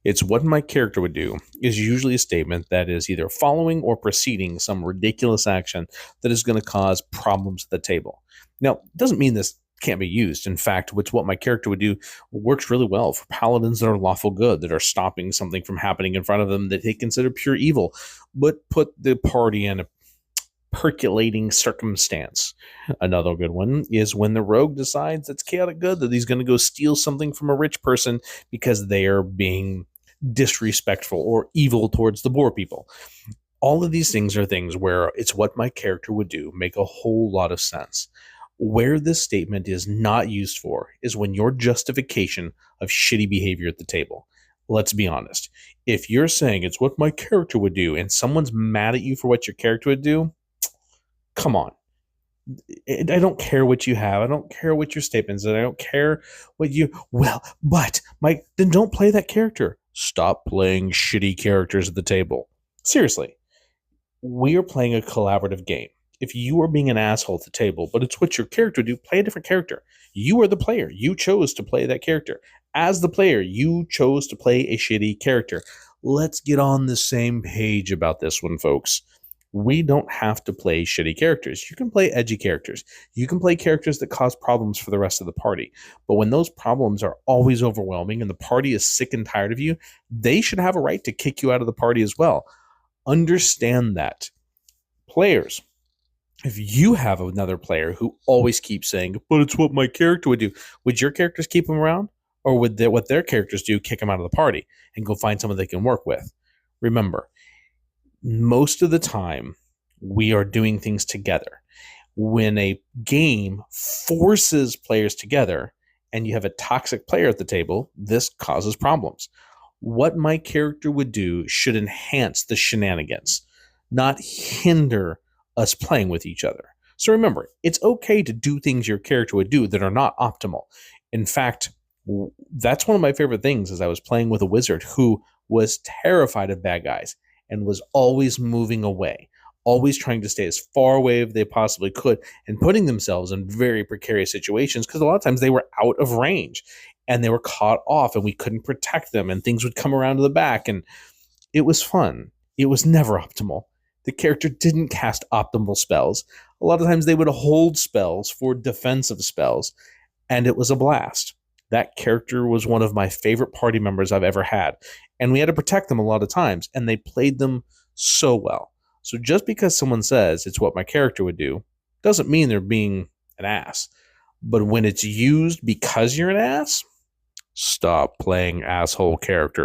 It's what my character would do is usually a statement that is either following or preceding some ridiculous action that is going to cause problems at the table. Now, it doesn't mean this can't be used. In fact, it's what my character would do works really well for paladins that are lawful good, that are stopping something from happening in front of them that they consider pure evil, but put the party in a percolating circumstance. Another good one is when the rogue decides it's chaotic good, that he's going to go steal something from a rich person because they are being disrespectful or evil towards the poor people. All of these things are things where it's what my character would do, make a whole lot of sense. Where this statement is not used for is when your justification of shitty behavior at the table. Let's be honest. If you're saying it's what my character would do and someone's mad at you for what your character would do, come on. I don't care what you have. I don't care what your statements are. I don't care what you, well, but Mike, then don't play that character. Stop playing shitty characters at the table. Seriously, we are playing a collaborative game. If you are being an asshole at the table, but it's what your character do, play a different character. You are the player. You chose to play that character. As the player, you chose to play a shitty character. Let's get on the same page about this one, folks. We don't have to play shitty characters. You can play edgy characters. You can play characters that cause problems for the rest of the party. But when those problems are always overwhelming and the party is sick and tired of you, they should have a right to kick you out of the party as well. Understand that. Players, if you have another player who always keeps saying, but it's what my character would do, would your characters keep them around? Or would what their characters do, kick them out of the party and go find someone they can work with? Remember, most of the time, we are doing things together. When a game forces players together and you have a toxic player at the table, this causes problems. What my character would do should enhance the shenanigans, not hinder us playing with each other. So remember, it's okay to do things your character would do that are not optimal. In fact, that's one of my favorite things is I was playing with a wizard who was terrified of bad guys and was always moving away, always trying to stay as far away as they possibly could and putting themselves in very precarious situations because a lot of times they were out of range and they were caught off and we couldn't protect them and things would come around to the back and it was fun. It was never optimal. The character didn't cast optimal spells. A lot of times they would hold spells for defensive spells and it was a blast. That character was one of my favorite party members I've ever had. And we had to protect them a lot of times, and they played them so well. So just because someone says it's what my character would do, doesn't mean they're being an ass. But when it's used because you're an ass, stop playing asshole characters.